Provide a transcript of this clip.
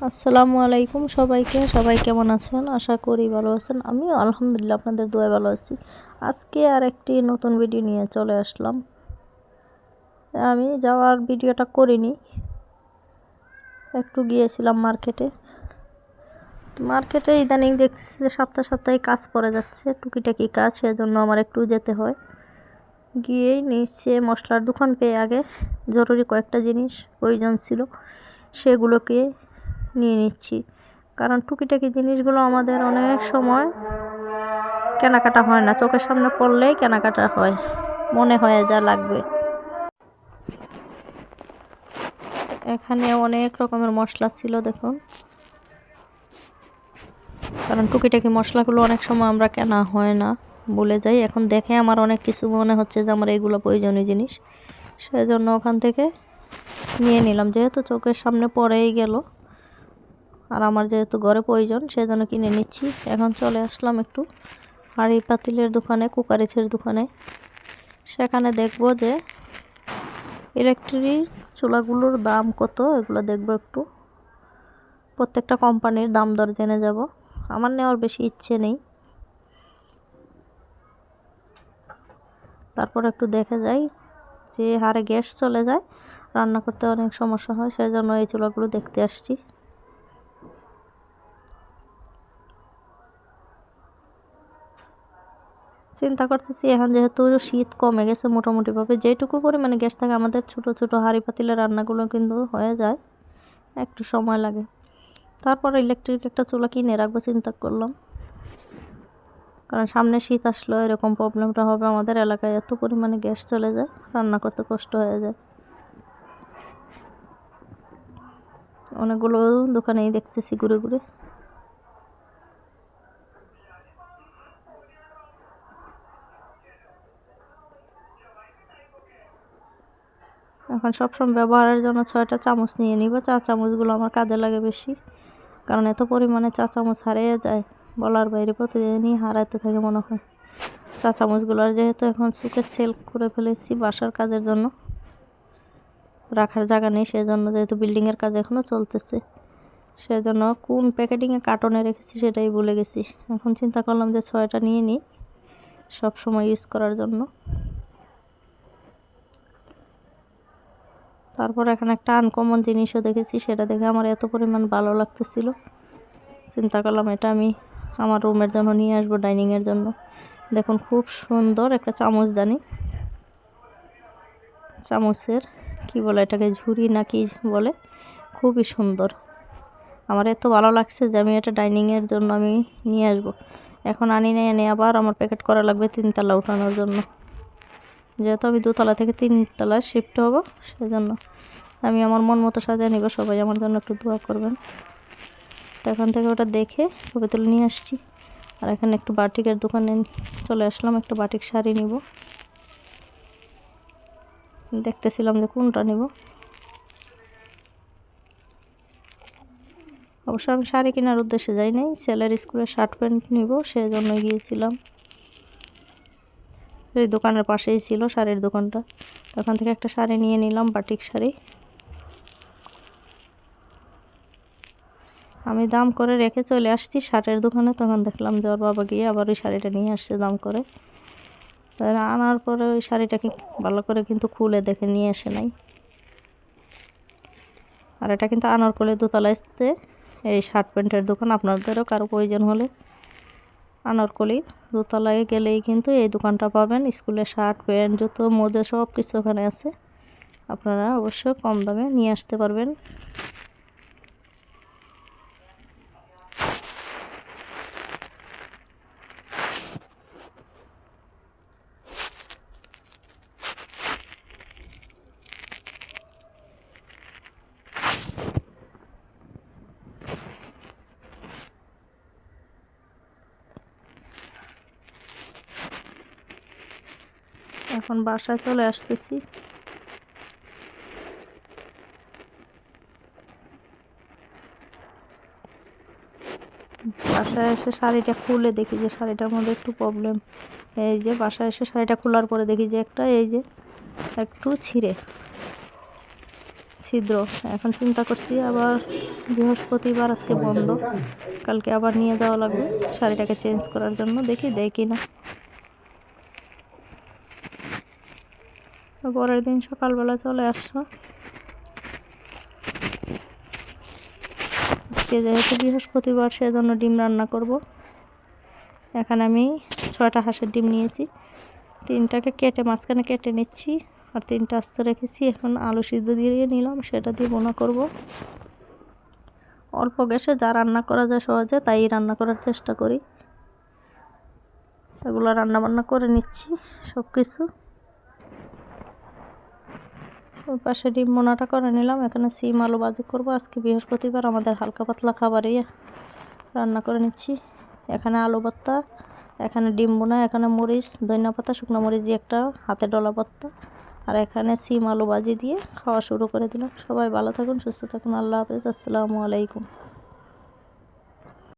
আসসালামু আলাইকুম সবাইকে। সবাই কেমন আছেন? আশা করি ভালো আছেন। আমিও আলহামদুলিল্লাহ আপনাদের দোয়ায় ভালো আছি। আজকে আর একটি নতুন ভিডিও নিয়ে চলে আসলাম। আমি যাওয়ার ভিডিওটা করিনি, একটু গিয়েছিলাম মার্কেটে ইদানিং দেখতেছি যে সপ্তাহে কাজ পড়ে যাচ্ছে, টুকিটাকি কাজ, সেজন্য আমার একটু যেতে হয়। গিয়েই নিচে মশলার দোকান পেয়ে আগে জরুরি কয়েকটা জিনিস প্রয়োজন ছিল, সেগুলোকে নিয়ে নিচ্ছি। কারণ টুকিটাকি জিনিসগুলো আমাদের অনেক সময় কেনাকাটা হয় না, চোখের সামনে পড়লেই কেনাকাটা হয়, মনে হয় যা লাগবে। এখানে অনেক রকমের মশলা ছিল দেখুন, কারণ টুকিটাকি মশলাগুলো অনেক সময় আমরা কেনা হয় না, ভুলে যাই। এখন দেখে আমার অনেক কিছু মনে হচ্ছে যে আমার এগুলো প্রয়োজনীয় জিনিস, সেজন্য ওখান থেকে নিয়ে নিলাম। যেহেতু চোখের সামনে পড়েই গেল আর আমার যেহেতু ঘরে প্রয়োজন, সেজন্য কিনে নিচ্ছি। এখন চলে আসলাম একটু হাঁড়ি পাতিলের দোকানে, কুকারিচের দোকানে। সেখানে দেখব যে ইলেকট্রিক চুলাগুলোর দাম কত, এগুলো দেখব একটু। প্রত্যেকটা কোম্পানির দাম দর জেনে যাব। আমার নেওয়ার বেশি ইচ্ছে নেই, তারপর একটু দেখে যাই। যে হারে গ্যাস চলে যায়, রান্না করতে অনেক সমস্যা হয়, সেজন্য এই চুলাগুলো দেখতে আসছি। চিন্তা করতেছি এখন যেহেতু শীত কমে গেছে মোটামুটিভাবে, যেটুকু পরিমাণে গ্যাস থাকে আমাদের ছোট ছোট হাঁড়ি পাতিলের রান্নাগুলো কিন্তু হয়ে যায়, একটু সময় লাগে। তারপর ইলেকট্রিক একটা চুলা কিনে রাখবো চিন্তা করলাম, কারণ সামনে শীত আসলো এরকম প্রবলেমটা হবে। আমাদের এলাকায় এত পরিমাণে গ্যাস চলে যায়, রান্না করতে কষ্ট হয়ে যায়। অনেকগুলো দোকানেই দেখতেছি ঘুরে ঘুরে। এখন সবসময় ব্যবহারের জন্য 6টা চামচ নিয়ে নিব। চা চামচগুলো আমার কাজে লাগে বেশি, কারণ এত পরিমাণে চা চামচ হারিয়ে যায় বলার বাইরে, প্রতিদিনই হারাতে থাকে মনে হয় চা চামচগুলোর। যেহেতু এখন সুকের সেল করে ফেলেছি বাসার কাজের জন্য, রাখার জায়গা নেই, সেজন্য যেহেতু বিল্ডিংয়ের কাজ এখনও চলতেছে, সেজন্য কোন প্যাকেটিংয়ে কার্টনে রেখেছি সেটাই ভুলে গেছি। এখন চিন্তা করলাম যে 6টা নিয়ে নিই সব সময় ইউজ করার জন্য। তারপর এখানে একটা আনকমন জিনিসও দেখেছি, সেটা দেখে আমার এত পরিমাণ ভালো লাগতেছিল, চিন্তা করলাম এটা আমি আমার রুমের জন্য নিয়ে আসবো, ডাইনিংয়ের জন্য। দেখুন খুব সুন্দর একটা চামচদানি, চামচের কি বলে এটাকে, ঝুড়ি না কি বলে, খুবই সুন্দর। আমার এত ভালো লাগছে যে আমি এটা ডাইনিংয়ের জন্য আমি নিয়ে আসবো। এখন আনি না, এনে আবার আমার প্যাকেট করা লাগবে 3তলা উঠানোর জন্য, যেহেতু আমি 2তলা থেকে 3তলায় শিফট হব, সেজন্য আমি আমার মন মতো সাজিয়ে নিব। সবাই আমার জন্য একটু দোয়া করবেন। তো এখান থেকে ওটা দেখে ছবি তুলে নিয়ে আসছি। আর এখানে একটু বাটিকের দোকানে চলে আসলাম, একটু বাটিক শাড়ি নিব। দেখতেছিলাম যে কোনটা নিব। অবশ্য আমি শাড়ি কেনার উদ্দেশ্যে যাই নাই, ছেলের স্কুলের শার্ট প্যান্ট নিব, সেজন্য গিয়েছিলাম। এই দোকানের পাশেই ছিল শাড়ির দোকানটা, তখন থেকে একটা শাড়ি নিয়ে নিলাম, বাটিক শাড়ি। আমি দাম করে রেখে চলে আসছি শার্টের দোকানে, তখন দেখলাম যে ওর বাবা গিয়ে আবার ওই শাড়িটা নিয়ে আসছে দাম করে। আনার পরে ওই শাড়িটাকে ভালো করে কিন্তু খুলে দেখে নিয়ে আসে নাই। আর এটা কিন্তু আনারকলি দোতলায় এই শার্ট প্যান্টের দোকান। আপনাদেরও কারো প্রয়োজন হলে আনারকলি দোতলায় গেলেই কিন্তু এই দোকানটা পাবেন। স্কুলের শার্ট প্যান্ট জুতো মোজা সব কিছু ওখানে আছে, আপনারা অবশ্যই কম দামে নিয়ে আসতে পারবেন। এখন বাসায় চলে আসতেছি। বাসায় এসে শাড়িটা খুলে দেখি যে শাড়িটার মধ্যে একটু প্রবলেম। এই যে বাসায় এসে শাড়িটা খোলার পরে দেখি যে একটা এই যে একটু ছিদ্র। এখন চিন্তা করছি আবার বৃহস্পতিবার আজকে বন্ধ, কালকে আবার নিয়ে যাওয়া লাগবে শাড়িটাকে চেঞ্জ করার জন্য, দেখি দেয় কি না। পরের দিন সকালবেলা চলে আসলো। আজকে যেহেতু বৃহস্পতিবার সেজন্য ডিম রান্না করব। এখানে আমি 6টা হাঁসের ডিম নিয়েছি, 3টাকে কেটে মাঝখানে কেটে নিচ্ছি, আর 3টা আস্ত রেখেছি। এখন আলু সিদ্ধ দিয়ে নিলাম, সেটা দিয়ে বোনা করব। অল্প গ্যাসে যা রান্না করা যায় সহজে তাই রান্না করার চেষ্টা করি। এগুলো রান্না বান্না করে নিচ্ছি সব কিছু। ওই পাশে ডিম বোনাটা করে নিলাম। এখানে সিম আলু ভাজি করব। আজকে বৃহস্পতিবার আমাদের হালকা পাতলা খাবারই রান্না করে নিচ্ছি। এখানে আলু ভর্তা, এখানে ডিম বোনা, এখানে মরিচ, ধনিয়া পাতা, শুকনো মরিচ দিয়ে একটা হাতে ডলা ভর্তা, আর এখানে সিম আলু ভাজি দিয়ে খাওয়া শুরু করে দিলাম। সবাই ভালো থাকুন, সুস্থ থাকুন। আল্লাহ হাফেজ, আসসালামু আলাইকুম।